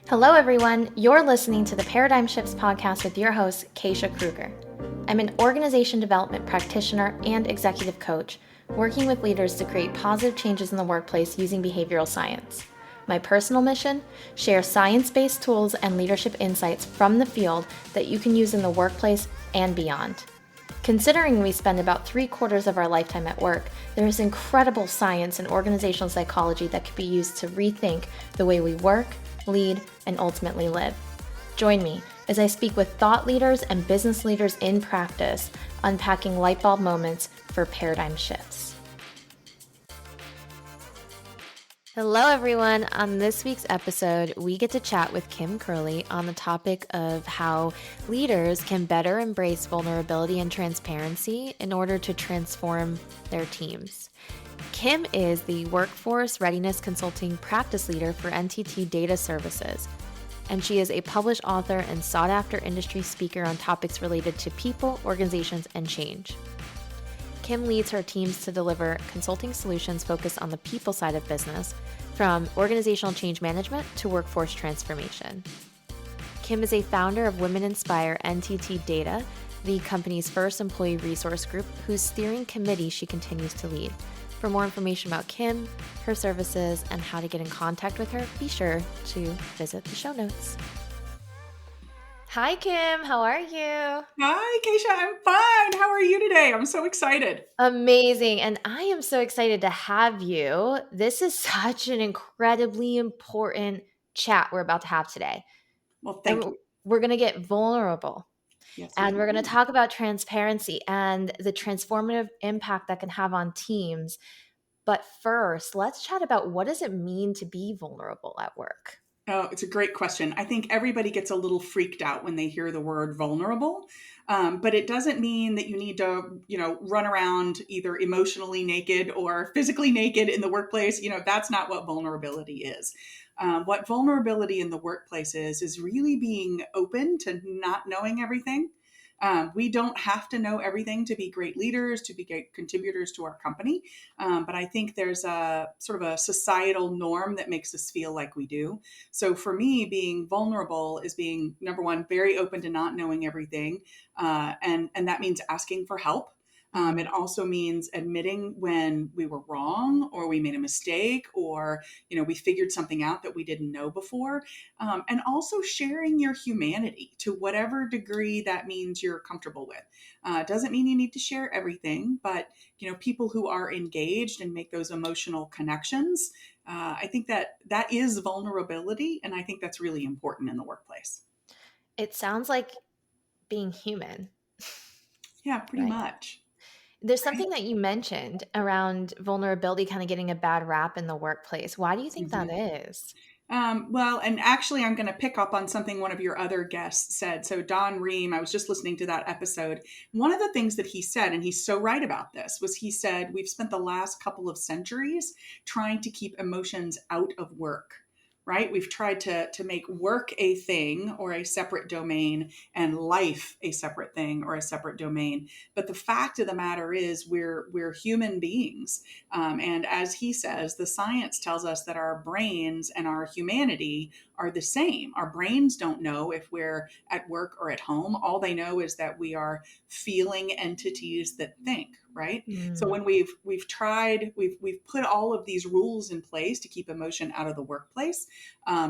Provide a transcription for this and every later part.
Hello, everyone. You're listening to the Paradigm Shifts podcast with your host, Keisha Kruger. I'm an organization development practitioner and executive coach, working with leaders to create positive changes in the workplace using behavioral science. My personal mission? Share science-based tools and leadership insights from the field that you can use in the workplace and beyond. Considering we spend about 3/4 of our lifetime at work, there is incredible science and organizational psychology that can be used to rethink the way we work, lead, and ultimately live. Join me as I speak with thought leaders and business leaders in practice, unpacking light bulb moments for paradigm shifts. Hello, everyone. On this week's episode, we get to chat with Curley on the topic of how leaders can better embrace vulnerability and transparency in order to transform their teams. Kim is the Workforce Readiness Consulting Practice Leader for NTT Data Services, and she is a published author and sought-after industry speaker on topics related to people, organizations, and change. Kim leads her teams to deliver consulting solutions focused on the people side of business, from organizational change management to workforce transformation. Kim is a founder of Women Inspire NTT Data, the company's first employee resource group, whose steering committee she continues to lead. For more information about Kim, her services, and how to get in contact with her, be sure to visit the show notes. Hi, Kim. How are you? Hi, Keisha. I'm fine. How are you today? I'm so excited. Amazing. And I am so excited to have you. This is such an incredibly important chat we're about to have today. Well, And thank you. we're going to get vulnerable. Yes, And we're going to ma'am. talk about transparency and the transformative impact that can have on teams. But first, let's chat about what does it mean to be vulnerable at work? Oh, it's a great question. I think everybody gets a little freaked out when they hear the word vulnerable, but it doesn't mean that you need to, run around either emotionally naked or physically naked in the workplace. That's not what vulnerability is. What vulnerability in the workplace is really being open to not knowing everything. We don't have to know everything to be great leaders, to be great contributors to our company. But I think there's a sort of a societal norm that makes us feel like we do. So for me, being vulnerable is being, number one, very open to not knowing everything. And that means asking for help. It also means admitting when we were wrong or we made a mistake or, we figured something out that we didn't know before. And also sharing your humanity to whatever degree that means you're comfortable with. Doesn't mean you need to share everything, but, people who are engaged and make those emotional connections, I think that is vulnerability. And I think that's really important in the workplace. It sounds like being human, Yeah, pretty right? much. There's something that you mentioned around vulnerability kind of getting a bad rap in the workplace. Why do you think that Mhm. is? Well, and actually, I'm going to pick up on something one of your other guests said. So, Don Ream, I was just listening to that episode. One of the things that he said, and he's so right about this, was he said, we've spent the last couple of centuries trying to keep emotions out of work. Right? We've tried to make work a thing or a separate domain and life a separate thing or a separate domain. But the fact of the matter is we're human beings. And as he says, the science tells us that our brains and our humanity are the same. Our brains don't know if we're at work or at home. All they know is that we are feeling entities that think, right? So Mm. when we've put all of these rules in place to keep emotion out of the workplace,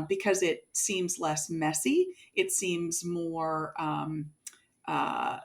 because it seems less messy, it seems more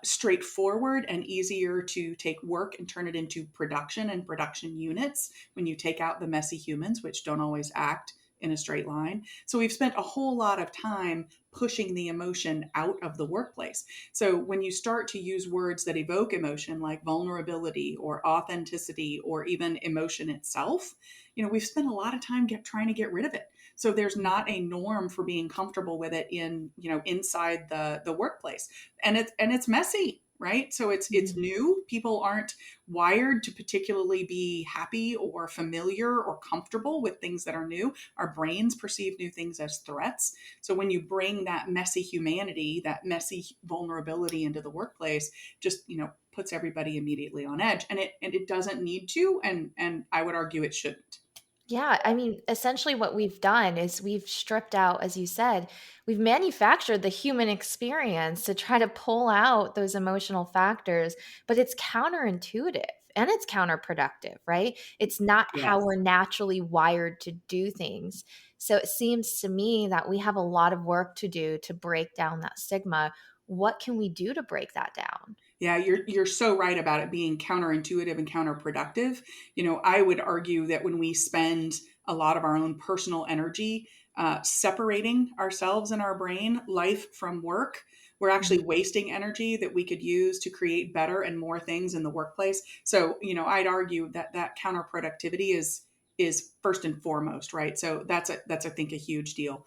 straightforward and easier to take work and turn it into production and production units when you take out the messy humans, which don't always act in a straight line. So we've spent a whole lot of time pushing the emotion out of the workplace. So when you start to use words that evoke emotion like vulnerability or authenticity or even emotion itself, we've spent a lot of time trying to get rid of it. So there's not a norm for being comfortable with it inside the workplace. And it's messy, right? So it's Mm. new. People aren't wired to particularly be happy or familiar or comfortable with things that are new. Our brains perceive new things as threats. So when you bring that messy humanity, that messy vulnerability into the workplace, just puts everybody immediately on edge. And it doesn't need to, and I would argue it shouldn't. Yeah, I mean, essentially what we've done is we've stripped out, as you said, we've manufactured the human experience to try to pull out those emotional factors, but it's counterintuitive and it's counterproductive, right? It's not how Yes. we're naturally wired to do things. So it seems to me that we have a lot of work to do to break down that stigma. What can we do to break that down? Yeah, you're so right about it being counterintuitive and counterproductive. I would argue that when we spend a lot of our own personal energy separating ourselves and our brain, life from work, we're actually Mhm. wasting energy that we could use to create better and more things in the workplace. So, I'd argue that that counterproductivity is first and foremost, right? So that's I think a huge deal.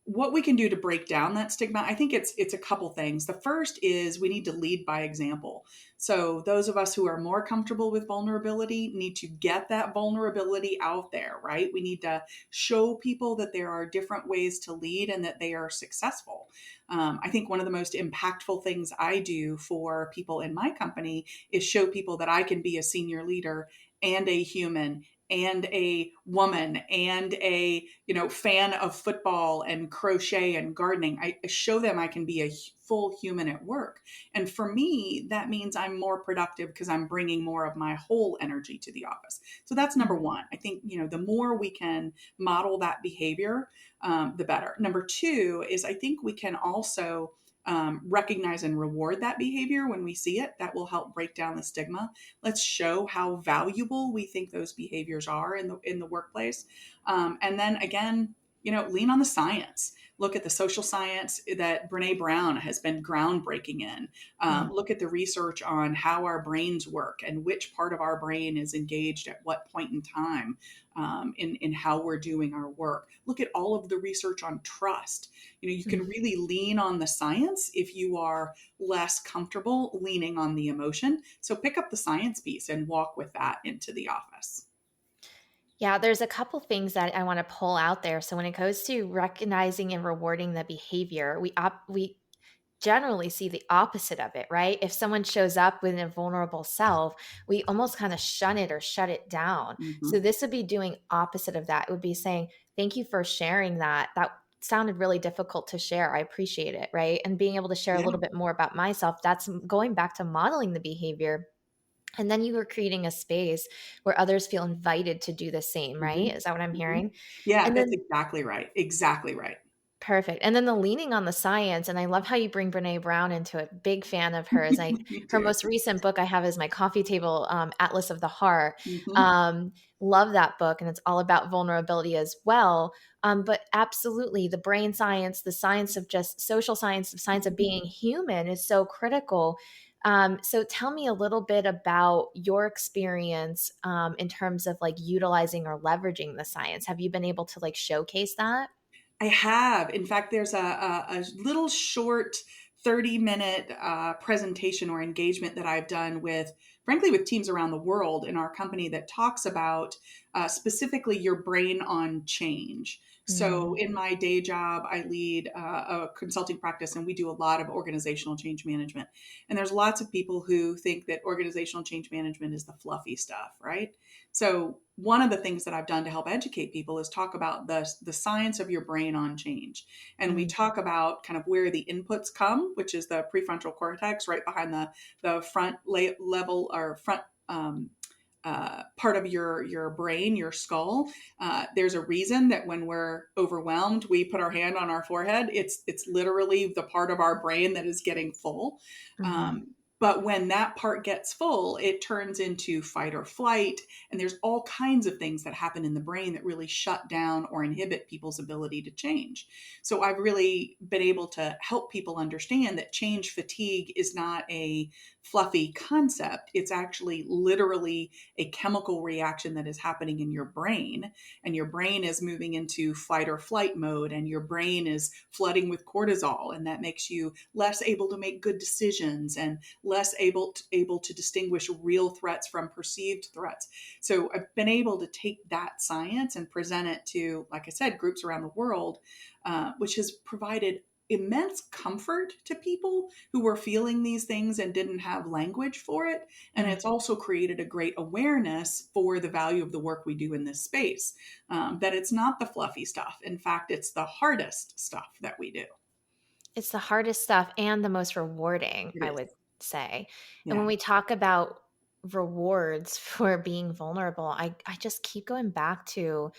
What we can do to break down that stigma, I think it's a couple things. The first is we need to lead by example. So those of us who are more comfortable with vulnerability need to get that vulnerability out there, right? We need to show people that there are different ways to lead and that they are successful. I think one of the most impactful things I do for people in my company is show people that I can be a senior leader and a human and a woman and a fan of football and crochet and gardening. I show them I can be a full human at work, and for me that means I'm more productive because I'm bringing more of my whole energy to the office. So that's number Mhm. one. I think the more we can model that behavior, the better. Number two is I think we can also recognize and reward that behavior when we see it. That will help break down the stigma. Let's show how valuable we think those behaviors are in the workplace, and then again, lean on the science. Look at the social science that Brene Brown has been groundbreaking in. Mhm. Look at the research on how our brains work and which part of our brain is engaged at what point in time, in how we're doing our work. Look at all of the research on trust. You can Mhm. really lean on the science if you are less comfortable leaning on the emotion. So pick up the science piece and walk with that into the office. Yeah, there's a couple things that I want to pull out there. So when it goes to recognizing and rewarding the behavior, we generally see the opposite of it, right? If someone shows up with a vulnerable self, we almost kind of shun it or shut it down. So Mhm. this would be doing opposite of that. It would be saying, "Thank you for sharing that. That sounded really difficult to share. I appreciate it," right? And being able to share a Yeah. little bit more about myself, that's going back to modeling the behavior. And then you are creating a space where others feel invited to do the same, Mhm. right? Is that what I'm Mhm. hearing? Yeah, And that's then exactly right. Exactly right. perfect. And then the leaning on the science, and I love how you bring Brene Brown into it. Big fan of hers. Me Her too. most recent book I have is my coffee table Atlas of the Heart. Mhm. Um, Love that book, and it's all about vulnerability as well. But absolutely, the brain science, the science of just social science, the science of Mhm. being human is so critical. So tell me a little bit about your experience in terms of like utilizing or leveraging the science. Have you been able to like showcase that? I have. In fact, there's a little short 30-minute presentation or engagement that I've done with, frankly, with teams around the world in our company that talks about specifically your brain on change. So, Mm, in my day job, I lead a consulting practice and we do a lot of organizational change management. And there's lots of people who think that organizational change management is the fluffy stuff, right? So, one of the things that I've done to help educate people is talk about the science of your brain on change. And we mm, talk about kind of where the inputs come, which is the prefrontal cortex, right behind the front level or front part of your brain, your skull. There's a reason that when we're overwhelmed, we put our hand on our forehead. It's literally the part of our brain that is getting full. mhm. But when that part gets full, it turns into fight or flight. And there's all kinds of things that happen in the brain that really shut down or inhibit people's ability to change. So I've really been able to help people understand that change fatigue is not a fluffy concept. It's actually literally a chemical reaction that is happening in your brain. And your brain is moving into fight or flight mode, and your brain is flooding with cortisol. And that makes you less able to make good decisions and less able to distinguish real threats from perceived threats. So I've been able to take that science and present it to, like I said, groups around the world, which has provided immense comfort to people who were feeling these things and didn't have language for it. And Mm. it's also created a great awareness for the value of the work we do in this space, that it's not the fluffy stuff. In fact, it's the hardest stuff that we do. It's the hardest stuff and the most rewarding, It I is. would say. And Yeah. when we talk about rewards for being vulnerable, I just keep going back to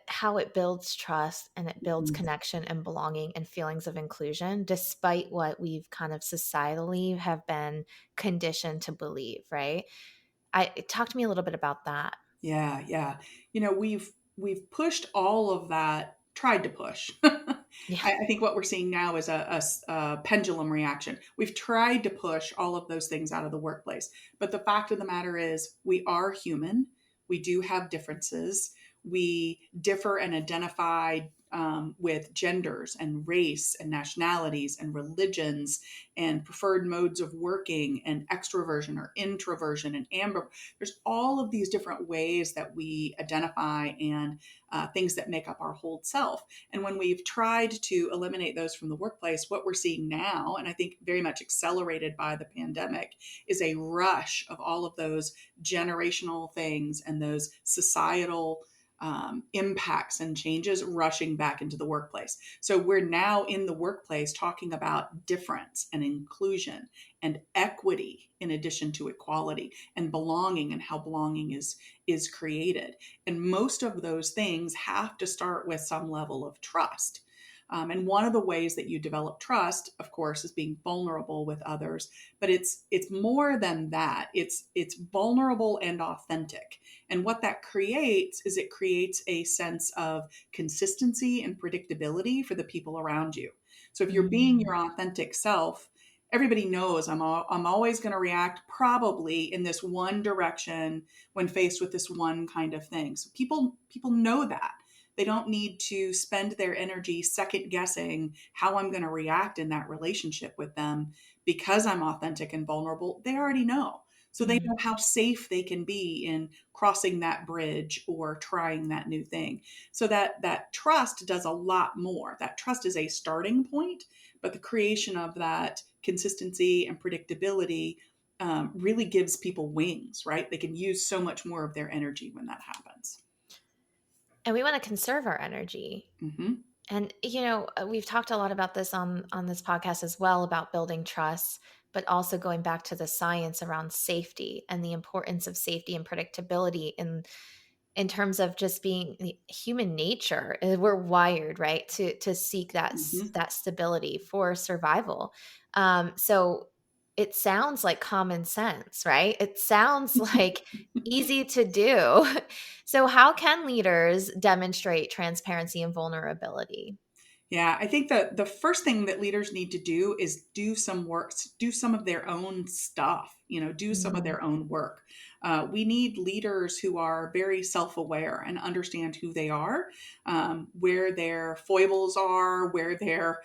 how it builds trust and it builds Mhm. connection and belonging and feelings of inclusion, despite what we've kind of societally have been conditioned to believe, right? Talk to me a little bit about that. Yeah, yeah. We've pushed all of that, tried to push. Yeah. I think what we're seeing now is a pendulum reaction. We've tried to push all of those things out of the workplace, but the fact of the matter is, we are human. We do have differences. We differ and identify with genders and race and nationalities and religions and preferred modes of working and extroversion or introversion and ambivert. There's all of these different ways that we identify and things that make up our whole self. And when we've tried to eliminate those from the workplace, what we're seeing now, and I think very much accelerated by the pandemic, is a rush of all of those generational things and those societal impacts and changes rushing back into the workplace. So we're now in the workplace talking about difference and inclusion and equity in addition to equality, and belonging and how belonging is created. And most of those things have to start with some level of trust. And one of the ways that you develop trust, of course, is being vulnerable with others. But it's more than that. It's vulnerable and authentic. And what that creates is it creates a sense of consistency and predictability for the people around you. So if you're being Mm. your authentic self, everybody knows I'm always going to react probably in this one direction when faced with this one kind of thing. So people know that. They don't need to spend their energy second guessing how I'm going to react in that relationship with them because I'm authentic and vulnerable. They already know. So they Mm. know how safe they can be in crossing that bridge or trying that new thing. So that trust does a lot more. That trust is a starting point, but the creation of that consistency and predictability really gives people wings, right? They can use so much more of their energy when that happens. And we want to conserve our energy. Hmm. And we've talked a lot about this on this podcast as well, about building trust, but also going back to the science around safety and the importance of safety and predictability in terms of just being human nature. We're wired, right, to seek Hmm. that stability for survival. So it sounds like common sense, right? It sounds like easy to do. So how can leaders demonstrate transparency and vulnerability? Yeah, I think that the first thing that leaders need to do is do some work, do some of their own stuff, do some of Mm. their own work. We need leaders who are very self aware and understand who they are, where their foibles are, where their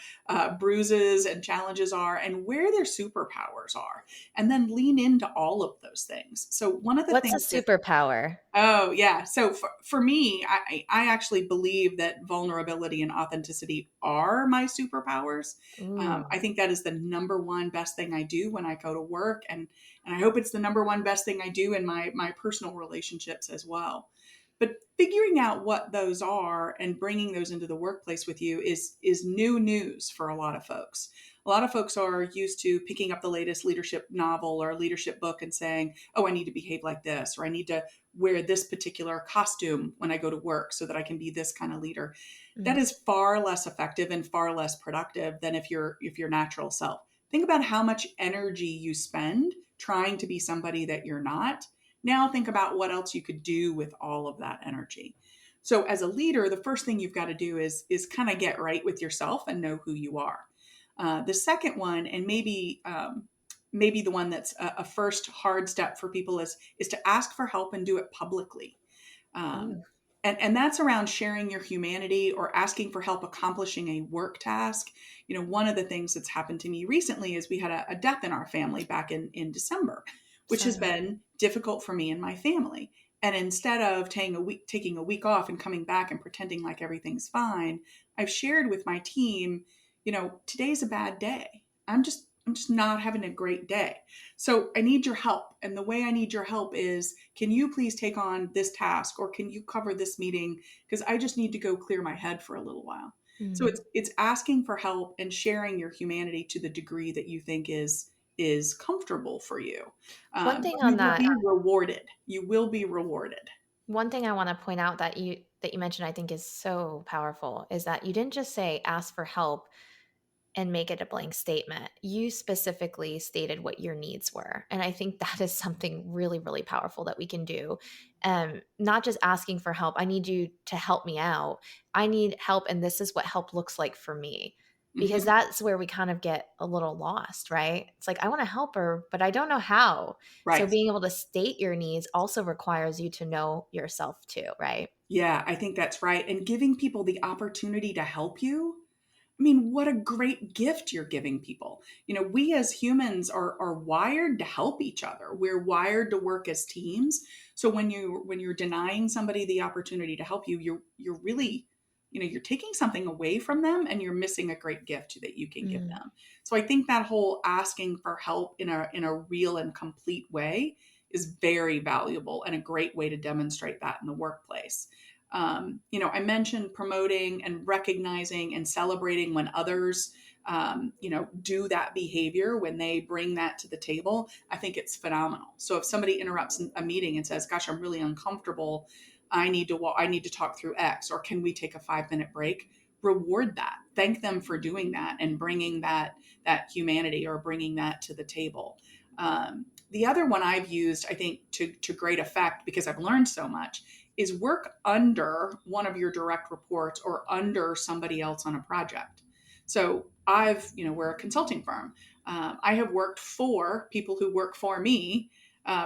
bruises and challenges are, and where their superpowers are, and then lean into all of those things. So, one of the What's a things that superpower? Oh, yeah. So for me, I actually believe that vulnerability and authenticity are my superpowers. Ooh. I think that is the number one best thing I do when I go to work. And I hope it's the number one best thing I do in my personal relationships as well. But figuring out what those are and bringing those into the workplace with you is new news for a lot of folks. A lot of folks are used to picking up the latest leadership novel or leadership book and saying, oh, I need to behave like this, or I need to wear this particular costume when I go to work so that I can be this kind of leader. That Mm. is far less effective and far less productive than if your natural self. Think about how much energy you spend trying to be somebody that you're not. Now think about what else you could do with all of that energy. So as a leader, the first thing you've got to do is kind of get right with yourself and know who you are. The second one, and maybe the one that's a first hard step for people, is to ask for help and do it publicly. Um, Ooh. and that's around sharing your humanity or asking for help accomplishing a work task. One of the things that's happened to me recently is we had a death in our family back in December, which has Sorry. been difficult for me and my family. And instead of taking a week off and coming back and pretending like everything's fine, I've shared with my team, today's a bad day. I'm just not having a great day. So I need your help. And the way I need your help is, can you please take on this task, or can you cover this meeting? Because I just need to go clear my head for a little while. So Mm. it's asking for help and sharing your humanity to the degree that you think is comfortable for you. One thing You on will that, be rewarded. You will be rewarded. one thing I want to point out that you mentioned I think is so powerful is that you didn't just say ask for help and make it a blank statement. You specifically stated what your needs were. And I think that is something really, really powerful that we can do. Not just asking for help. I need you to help me out. I need help. And this is what help looks like for me. Because Hmm. that's where we kind of get a little lost, right? It's like, I want to help her, but I don't know how. So Right. being able to state your needs also requires you to know yourself too, right? Yeah, I think that's right. And giving people the opportunity to help you, I mean, what a great gift you're giving people. We as humans are wired to help each other. We're wired to work as teams. So when you're denying somebody the opportunity to help you, you're really, you're taking something away from them, and you're missing a great gift that you can give Mm. them. So I think that whole asking for help in a real and complete way is very valuable, and a great way to demonstrate that in the workplace. I mentioned promoting and recognizing and celebrating when others, do that behavior, when they bring that to the table. I think it's phenomenal. So if somebody interrupts a meeting and says, "Gosh, I'm really uncomfortable. I need to talk through X," or "Can we take a 5-minute break?" Reward that. Thank them for doing that and bringing that humanity, or bringing that to the table. The other one I've used, I think, to great effect, because I've learned so much, is work under one of your direct reports or under somebody else on a project. So we're a consulting firm. I have worked for people who work for me,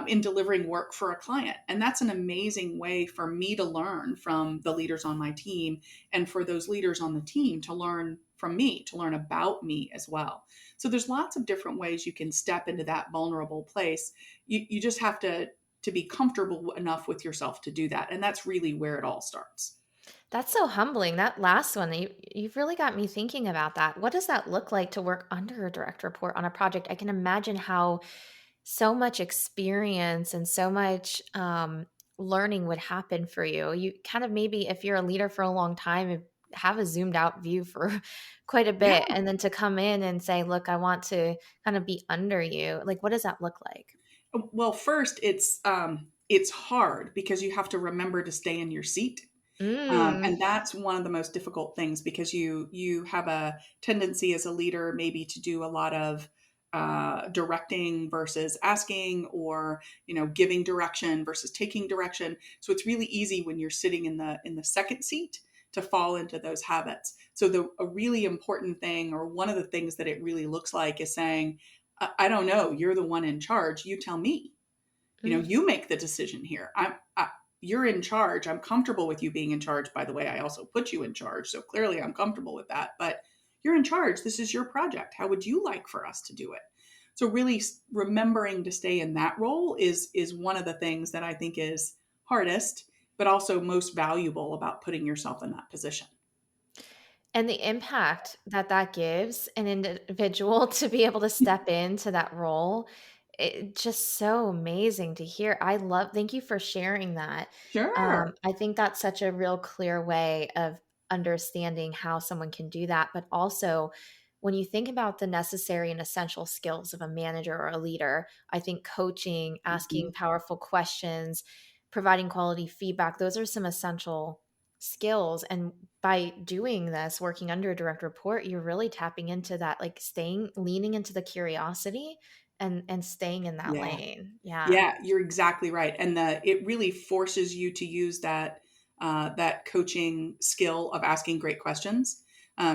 in delivering work for a client. And that's an amazing way for me to learn from the leaders on my team, and for those leaders on the team to learn from me, to learn about me as well. So there's lots of different ways you can step into that vulnerable place. You just have to be comfortable enough with yourself to do that. And that's really where it all starts. That's so humbling. That last one, you've really got me thinking about that. What does that look like to work under a direct report on a project? I can imagine how so much experience and so much learning would happen for you. You kind of, maybe if you're a leader for a long time, have a zoomed out view for quite a Yeah. bit, and then to come in and say, "Look, I want to kind of be under you." Like, what does that look like? Well, first, it's hard because you have to remember to stay in your seat. Mm. And that's one of the most difficult things, because you have a tendency as a leader maybe to do a lot of directing versus asking, or giving direction versus taking direction. So it's really easy when you're sitting in the second seat to fall into those habits. So a really important thing, or one of the things that it really looks like, is saying, I don't know, you're the one in charge. You tell me. Mm. You make the decision here. You're in charge. I'm comfortable with you being in charge. By the way, I also put you in charge, so clearly I'm comfortable with that. But you're in charge. This is your project. How would you like for us to do it? So really remembering to stay in that role is one of the things that I think is hardest, but also most valuable about putting yourself in that position. And the impact that that gives an individual to be able to step into that role, it just so amazing to hear. Thank you for sharing that. Sure. I think that's such a real clear way of understanding how someone can do that. But also, when you think about the necessary and essential skills of a manager or a leader, I think coaching, Mhm. asking powerful questions, providing quality feedback, those are some essential skills. And by doing this, working under a direct report, you're really tapping into that, like leaning into the curiosity and staying in that Yeah. lane. Yeah. Yeah, you're exactly right, and it really forces you to use that coaching skill of asking great questions,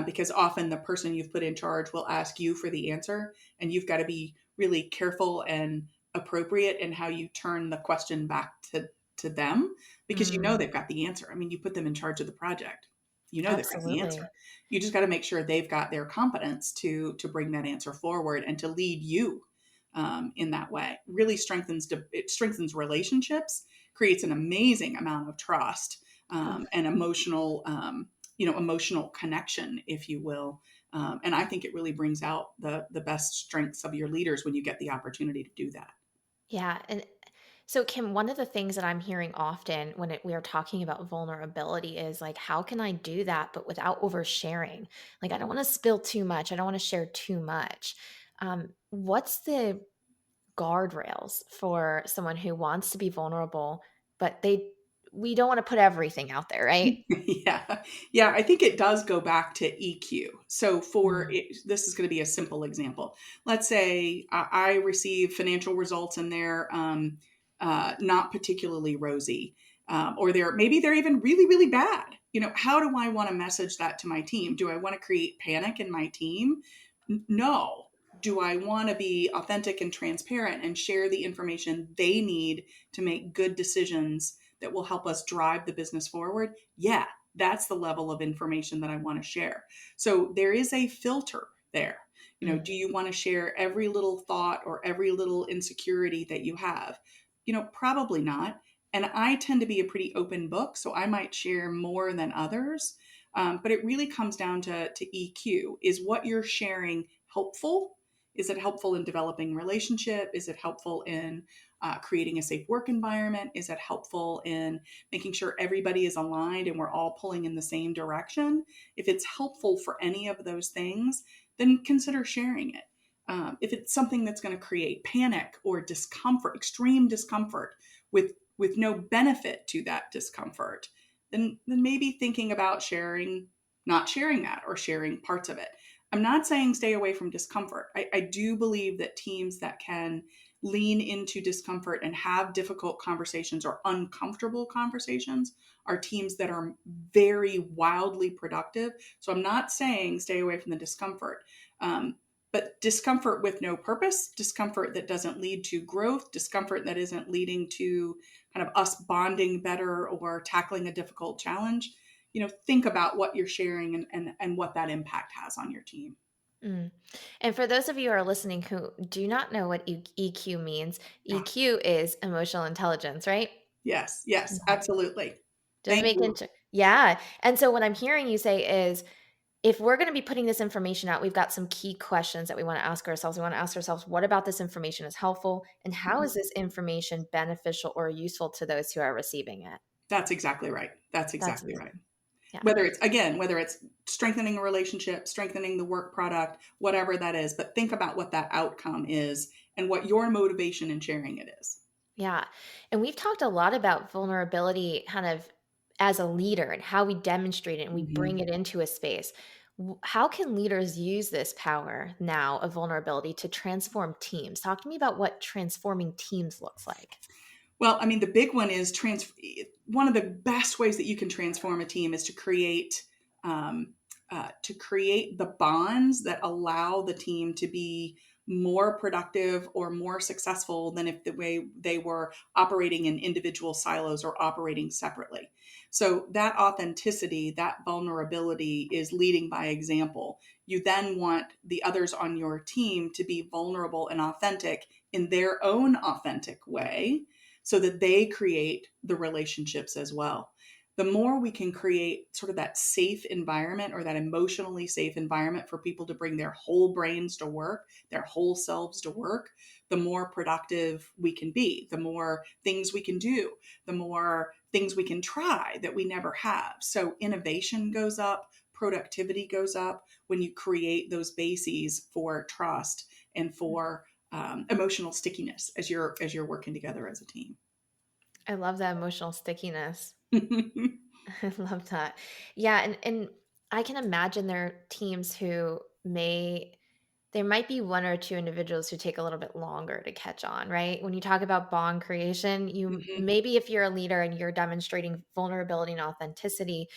because often the person you've put in charge will ask you for the answer, and you've got to be really careful and appropriate in how you turn the question back to them, because Mm, they've got the answer. I mean, you put them in charge of the project, they've got the answer. absolutely. You just got to make sure they've got their competence to bring that answer forward and to lead you, in that way. Really strengthens relationships, creates an amazing amount of trust, and emotional, emotional connection, if you will. And I think it really brings out the best strengths of your leaders when you get the opportunity to do that. Yeah, and so Kim, one of the things that I'm hearing often when we are talking about vulnerability is like, how can I do that, but without oversharing? Like, I don't want to spill too much. I don't want to share too much. What's the guardrails for someone who wants to be vulnerable, but we don't want to put everything out there, right? Yeah. Yeah. I think it does go back to EQ. So Mm, this is going to be a simple example. Let's say I receive financial results and they're not particularly rosy, or maybe they're even really, really bad. How do I want to message that to my team? Do I want to create panic in my team? No. Do I want to be authentic and transparent and share the information they need to make good decisions that will help us drive the business forward? Yeah, that's the level of information that I want to share. So there is a filter there. mm, Do you want to share every little thought or every little insecurity that you have? Probably not. And I tend to be a pretty open book, so I might share more than others. But it really comes down to EQ. Is what you're sharing helpful? Is it helpful in developing relationship? Is it helpful in creating a safe work environment? Is it helpful in making sure everybody is aligned and we're all pulling in the same direction? If it's helpful for any of those things, then consider sharing it. If it's something that's going to create panic or discomfort, extreme discomfort, with no benefit to that discomfort, then maybe thinking about not sharing that or sharing parts of it. I'm not saying stay away from discomfort. I do believe that teams that can lean into discomfort and have difficult conversations or uncomfortable conversations are teams that are very wildly productive. So I'm not saying stay away from the discomfort. But discomfort with no purpose, discomfort that doesn't lead to growth, discomfort that isn't leading to kind of us bonding better or tackling a difficult challenge. Think about what you're sharing and what that impact has on your team. mm. And for those of you who are listening who do not know what EQ means, Yeah. EQ is emotional intelligence, right? Yes, yes, Okay. absolutely. Just Thank making you. sure. Yeah. And so what I'm hearing you say is if we're going to be putting this information out, we've got some key questions that we want to ask ourselves. We want to ask ourselves, what about this information is helpful? And how is this information beneficial or useful to those who are receiving it? That's exactly right. That's That's exactly right. amazing. Yeah. Whether it's strengthening a relationship, strengthening the work product, whatever that is, but think about what that outcome is and what your motivation in sharing it is. Yeah. And we've talked a lot about vulnerability kind of as a leader and how we demonstrate it and we bring Mhm. it into a space. How can leaders use this power now of vulnerability to transform teams? Talk to me about what transforming teams looks like. Well, I mean, the big one is one of the best ways that you can transform a team is um, to create the bonds that allow the team to be more productive or more successful than if the way they were operating in individual silos or operating separately. So that authenticity, that vulnerability is leading by example. You then want the others on your team to be vulnerable and authentic in their own authentic way so that they create the relationships as well. The more we can create sort of that safe environment or that emotionally safe environment for people to bring their whole brains to work, their whole selves to work, the more productive we can be, the more things we can do, the more things we can try that we never have. So innovation goes up, productivity goes up when you create those bases for trust and for emotional stickiness as you're working together as a team. I love that emotional stickiness. I love that. Yeah, and I can imagine there are teams who there might be one or two individuals who take a little bit longer to catch on, right? When you talk about bond creation, you Mhm. maybe if you're a leader and you're demonstrating vulnerability and authenticity,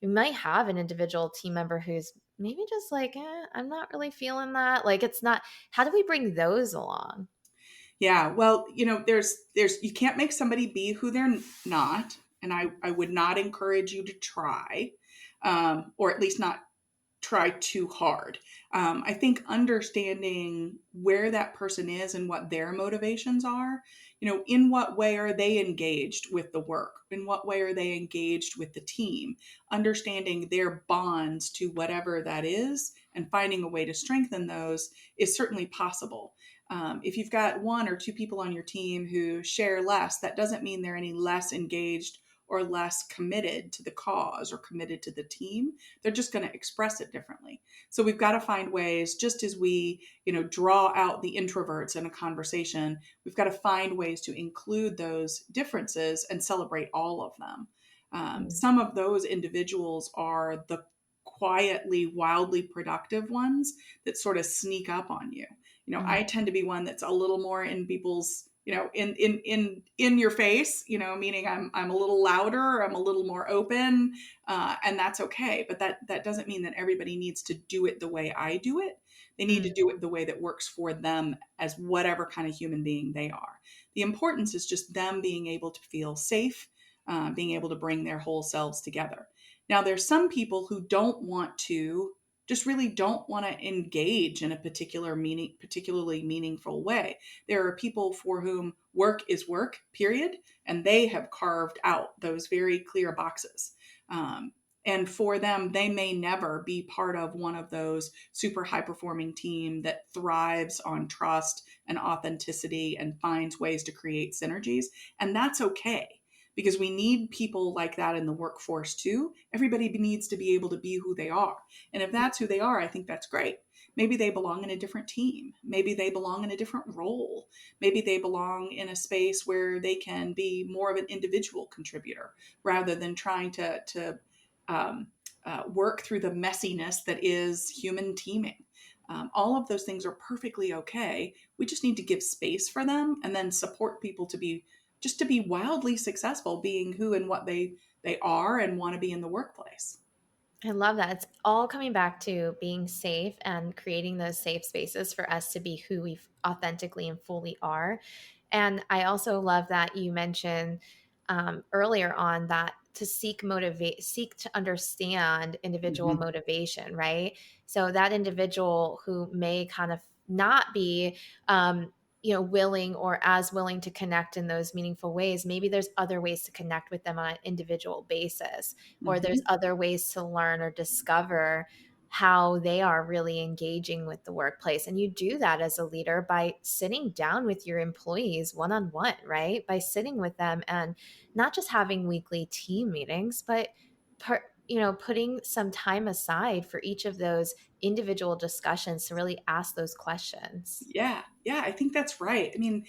you might have an individual team member who's maybe just like, I'm not really feeling that. Like it's not, how do we bring those along? Yeah, well, there's you can't make somebody be who they're not, and I would not encourage you to try, or at least not try too hard. I think understanding where that person is and what their motivations are, in what way are they engaged with the work? In what way are they engaged with the team? Understanding their bonds to whatever that is and finding a way to strengthen those is certainly possible. If you've got one or two people on your team who share less, that doesn't mean they're any less engaged or less committed to the cause or committed to the team. They're just going to express it differently. So we've got to find ways, just as we, draw out the introverts in a conversation, we've got to find ways to include those differences and celebrate all of them. Mm, Some of those individuals are the quietly, wildly productive ones that sort of sneak up on you. I mm, tend to be one that's a little more in people's, in your face, meaning I'm a little louder, I'm a little more open, and that's okay. But that doesn't mean that everybody needs to do it the way I do it. They need to mm. do it the way that works for them as whatever kind of human being they are. The importance is just them being able to feel safe, being able to bring their whole selves together. Now, there's some people who don't want to, just really don't want to engage in a particularly meaningful way. There are people for whom work is work, period, and they have carved out those very clear boxes. And for them, they may never be part of one of those super high performing team that thrives on trust and authenticity and finds ways to create synergies. And that's okay, because we need people like that in the workforce too. Everybody needs to be able to be who they are. And if that's who they are, I think that's great. Maybe they belong in a different team. Maybe they belong in a different role. Maybe they belong in a space where they can be more of an individual contributor rather than trying to um, work through the messiness that is human teaming. All of those things are perfectly okay. We just need to give space for them and then support people to be wildly successful, being who and what they are and want to be in the workplace. I love that. It's all coming back to being safe and creating those safe spaces for us to be who we authentically and fully are. And I also love that you mentioned earlier on that to seek to understand individual Mhm. motivation, right? So that individual who may kind of not be willing or as willing to connect in those meaningful ways, maybe there's other ways to connect with them on an individual basis, or there's Mhm. other ways to learn or discover how they are really engaging with the workplace. And you do that as a leader by sitting down with your employees one on one, right? By sitting with them and not just having weekly team meetings, but putting some time aside for each of those individual discussions to really ask those questions. Yeah, yeah, I think that's right. I mean,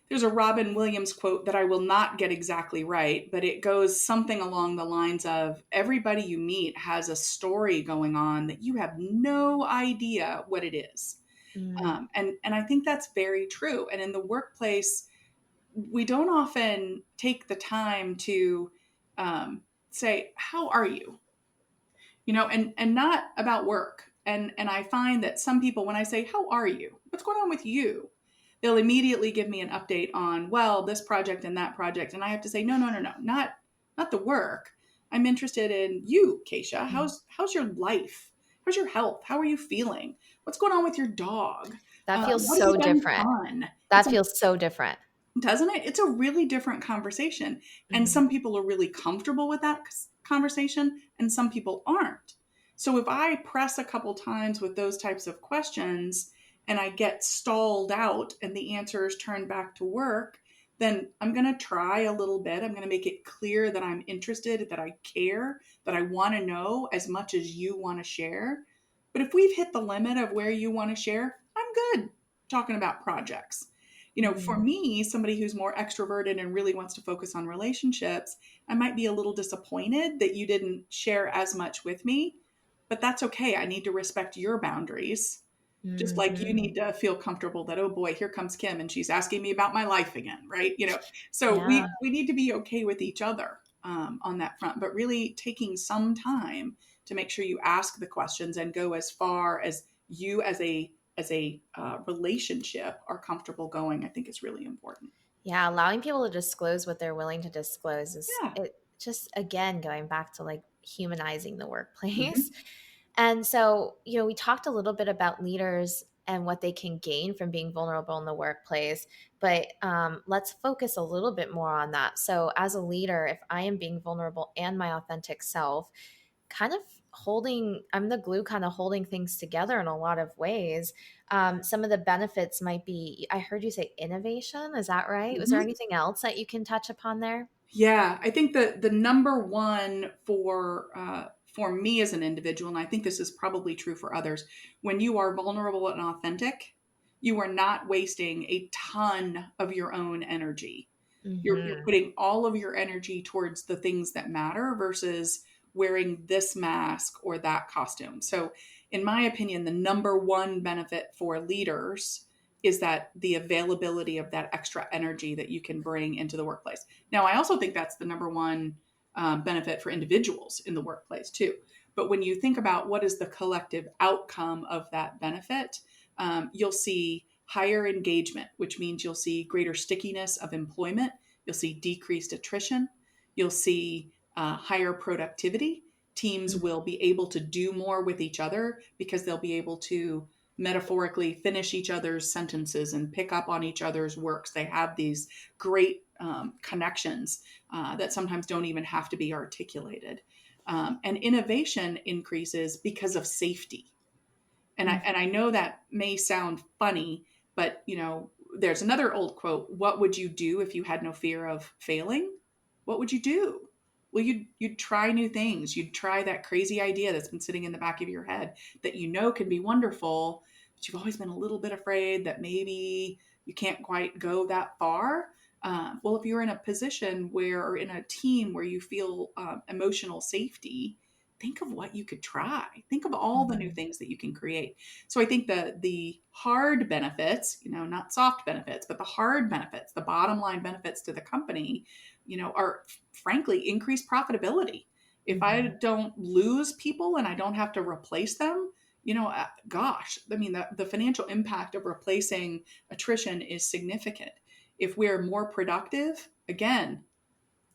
there's a Robin Williams quote that I will not get exactly right, but it goes something along the lines of everybody you meet has a story going on that you have no idea what it is. Mm, And I think that's very true. And in the workplace, we don't often take the time to say, "How are you?" And not about work. And I find that some people, when I say, "How are you? What's going on with you?" They'll immediately give me an update on, well, this project and that project. And I have to say, no, no, no, no, not the work. I'm interested in you, Keisha. mm. How's your life? How's your health? How are you feeling? What's going on with your dog? That feels What have you so done different. fun? That feels so different. Doesn't it? It's a really different conversation. And Mhm. some people are really comfortable with that conversation, and some people aren't. So if I press a couple times with those types of questions and I get stalled out and the answers turn back to work, then I'm going to try a little bit. I'm going to make it clear that I'm interested, that I care, that I want to know as much as you want to share. But if we've hit the limit of where you want to share, I'm good talking about projects. For Mhm. me, somebody who's more extroverted and really wants to focus on relationships, I might be a little disappointed that you didn't share as much with me, but that's okay. I need to respect your boundaries. Just like you need Mhm. to feel comfortable that, oh boy, here comes Kim and she's asking me about my life again, right? So Yeah. we need to be okay with each other on that front, but really taking some time to make sure you ask the questions and go as far as you as a relationship are comfortable going. I think is really important. Yeah, allowing people to disclose what they're willing to disclose is Yeah. it just again going back to like humanizing the Hmm. workplace. And so, we talked a little bit about leaders and what they can gain from being vulnerable in the workplace, but let's focus a little bit more on that. So, as a leader, if I am being vulnerable and my authentic self, kind of I'm the glue kind of holding things together in a lot of ways. Some of the benefits might be, I heard you say innovation. Is that right? Was there Mhm. anything else that you can touch upon there? Yeah, I think the number one for me as an individual, and I think this is probably true for others, when you are vulnerable and authentic, you are not wasting a ton of your own energy. You're Hmm. putting all of your energy towards the things that matter versus wearing this mask or that costume. So, in my opinion, the number one benefit for leaders is that the availability of that extra energy that you can bring into the workplace. Now, I also think that's the number one benefit for individuals in the workplace too. But when you think about what is the collective outcome of that benefit, you'll see higher engagement, which means you'll see greater stickiness of employment. You'll see decreased attrition. You'll see higher productivity. Teams will be able to do more with each other because they'll be able to metaphorically finish each other's sentences and pick up on each other's works. They have these great connections that sometimes don't even have to be articulated. And innovation increases because of safety. And I know that may sound funny, but there's another old quote: "What would you do if you had no fear of failing?" What would you do? Well, you'd try new things. You'd try that crazy idea that's been sitting in the back of your head that can be wonderful, but you've always been a little bit afraid that maybe you can't quite go that far. Well, if you're in a position where, or in a team where you feel emotional safety, think of what you could try. Think of all the new Hmm. things that you can create. So I think the hard benefits, not soft benefits, but the hard benefits, the bottom line benefits to the company, are frankly increased profitability. If I Hmm. don't lose people and I don't have to replace them, gosh, I mean, the financial impact of replacing attrition is significant. If we're more productive, again,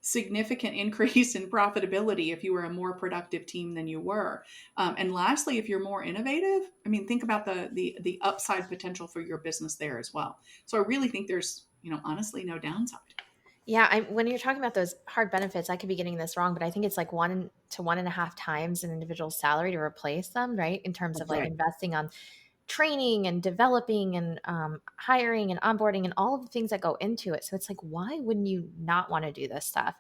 significant increase in profitability if you were a more productive team than you were. And lastly, if you're more innovative, I mean, think about the upside potential for your business there as well. So I really think there's honestly no downside. Yeah, when you're talking about those hard benefits, I could be getting this wrong, but I think it's like 1 to 1.5 times an individual's salary to replace them, right? In terms of That's like right. investing on training and developing and hiring and onboarding and all of the things that go into it. So it's like, why wouldn't you not want to do this stuff?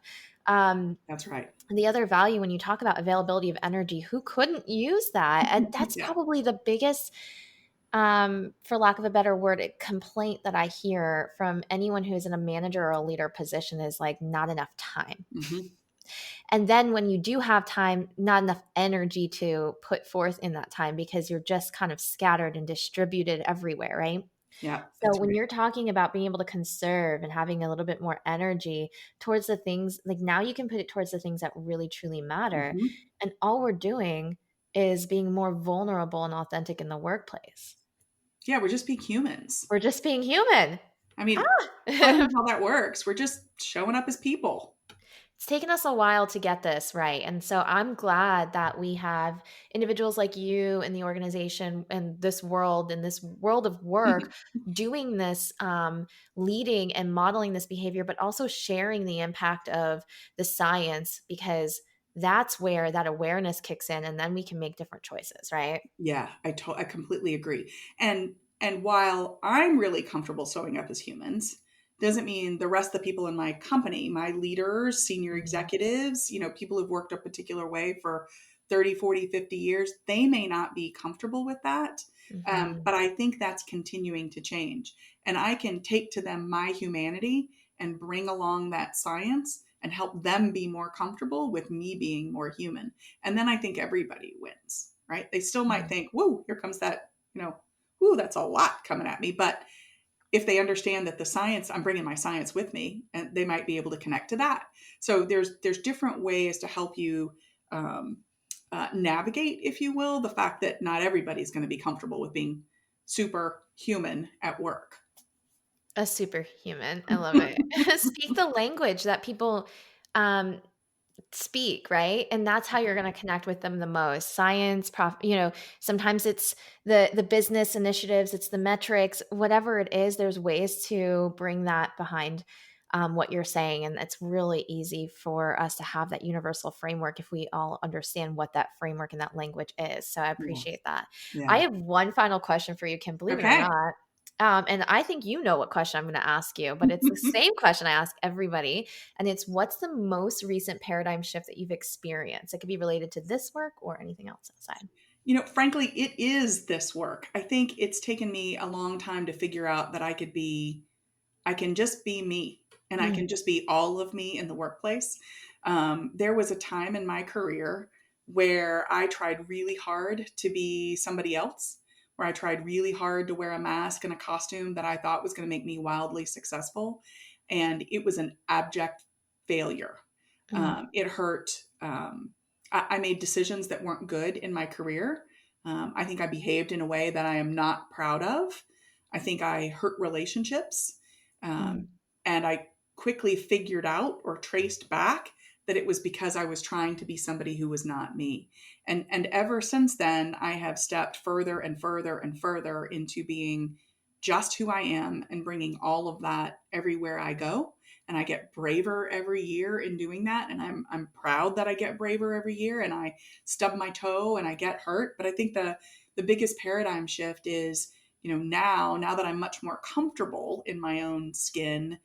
Um, That's right. and the other value when you talk about availability of energy, who couldn't use that? And that's Yeah. probably the biggest, for lack of a better word, complaint that I hear from anyone who's in a manager or a leader position is like not enough time. Hmm. And then when you do have time, not enough energy to put forth in that time because you're just kind of scattered and distributed everywhere, right? Yeah, So that's when right. you're talking about being able to conserve and having a little bit more energy towards the things, like now you can put it towards the things that really truly matter. Hmm. And all we're doing is being more vulnerable and authentic in the workplace. Yeah, we're just being humans. We're just being human. I mean, funny Ah! how that works. We're just showing up as people. It's taken us a while to get this right. And so I'm glad that we have individuals like you in the organization and in this world of work, doing this, leading and modeling this behavior, but also sharing the impact of the science because that's where that awareness kicks in and then we can make different choices, right? Yeah, I completely agree. And while I'm really comfortable showing up as humans, doesn't mean the rest of the people in my company, my leaders, senior Mhm. executives, people who've worked a particular way for 30, 40, 50 years, they may not be comfortable with that. Mhm. But I think that's continuing to change. And I can take to them my humanity and bring along that science and help them be more comfortable with me being more human. And then I think everybody wins, right? They still might Mhm. think, whoa, here comes that, whoa, that's a lot coming at me. But if they understand that the science, I'm bringing my science with me, and they might be able to connect to that. So there's different ways to help you um, navigate, if you will, the fact that not everybody's going to be comfortable with being superhuman at work. A superhuman. I love it. Speak the language that people, um, speak, right? And that's how you're going to connect with them the most. Science, sometimes it's the business initiatives, it's the metrics, whatever it is, there's ways to bring that behind what you're saying. And it's really easy for us to have that universal framework if we all understand what that framework and that language is. So I Yeah. appreciate that. I Yeah. have one final question for you, Kim, believe it or Okay. not. And I think you know what question I'm going to ask you, but it's the same question I ask everybody. And it's, what's the most recent paradigm shift that you've experienced? It could be related to this work or anything else outside. Frankly, it is this work. I think it's taken me a long time to figure out that I can just be me, and I Mm, can just be all of me in the workplace. There was a time in my career where I tried really hard to be somebody else, where I tried really hard to wear a mask and a costume that I thought was going to make me wildly successful. And it was an abject failure. mm, It hurt. I made decisions that weren't good in my career. I think I behaved in a way that I am not proud of. I think I hurt relationships. mm, Um, and I quickly figured out or traced back that it was because I was trying to be somebody who was not me. And ever since then, I have stepped further and further and further into being just who I am and bringing all of that everywhere I go. And I get braver every year in doing that. And I'm proud that I get braver every year, and I stub my toe and I get hurt. But I think the biggest paradigm shift is, now that I'm much more comfortable in my own skin,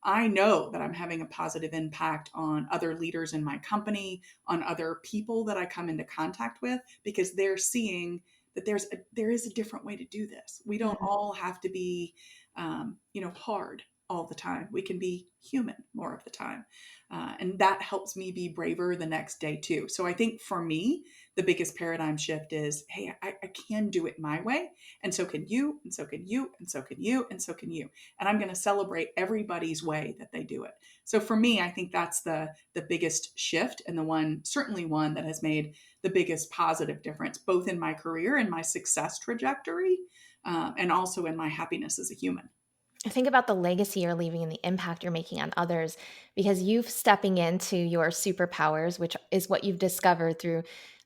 I know that I'm having a positive impact on other leaders in my company, on other people that I come into contact with, because they're seeing that there is a different way to do this. We don't mm. all have to be, hard all the time. We can be human more of the time. And that helps me be braver the next day too. So I think for me, the biggest paradigm shift is, hey, I can do it my way. And so can you, and so can you, and so can you, and so can you. And I'm going to celebrate everybody's way that they do it. So for me, I think that's the biggest shift, and certainly one that has made the biggest positive difference, both in my career and my success trajectory, and also in my happiness as a human. Think about the legacy you're leaving and the impact you're making on others, because you've stepping into your superpowers, which is what you've discovered through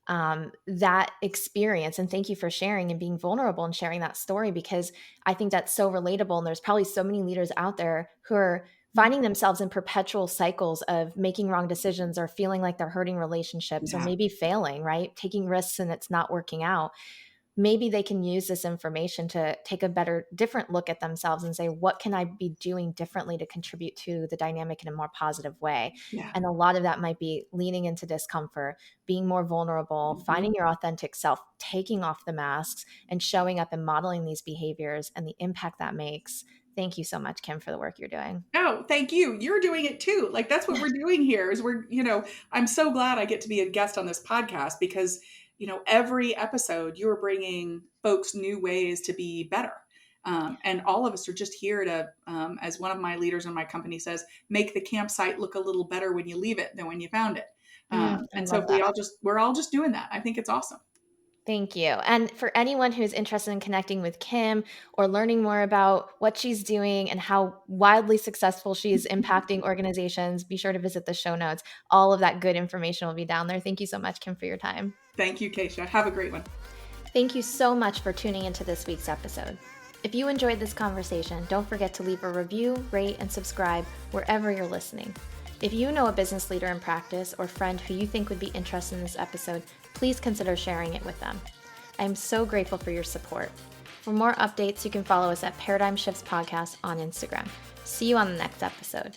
that experience. And thank you for sharing and being vulnerable and sharing that story, because I think that's so relatable. And there's probably so many leaders out there who are finding themselves in perpetual cycles of making wrong decisions or feeling like they're hurting relationships or Yeah. maybe failing, right? Taking risks and it's not working out. Maybe they can use this information to take a different look at themselves and say, what can I be doing differently to contribute to the dynamic in a more positive way? Yeah. And a lot of that might be leaning into discomfort, being more vulnerable, Mm-hmm. finding your authentic self, taking off the masks, and showing up and modeling these behaviors and the impact that makes. Thank you so much, Kim, for the work you're doing. Oh, thank you. You're doing it too. Like, that's what we're doing here is I'm so glad I get to be a guest on this podcast because, every episode you're bringing folks new ways to be better. And all of us are just here to, as one of my leaders in my company says, make the campsite look a little better when you leave it than when you found it. I And so love if that. we're all just doing that, I think it's awesome. Thank you. And for anyone who's interested in connecting with Kim or learning more about what she's doing and how wildly successful she is impacting organizations, be sure to visit the show notes. All of that good information will be down there. Thank you so much, Kim, for your time. Thank you, Keisha. Have a great one. Thank you so much for tuning into this week's episode. If you enjoyed this conversation, don't forget to leave a review, rate, and subscribe wherever you're listening. If you know a business leader in practice or friend who you think would be interested in this episode, please consider sharing it with them. I am so grateful for your support. For more updates, you can follow us at Paradigm Shifts Podcast on Instagram. See you on the next episode.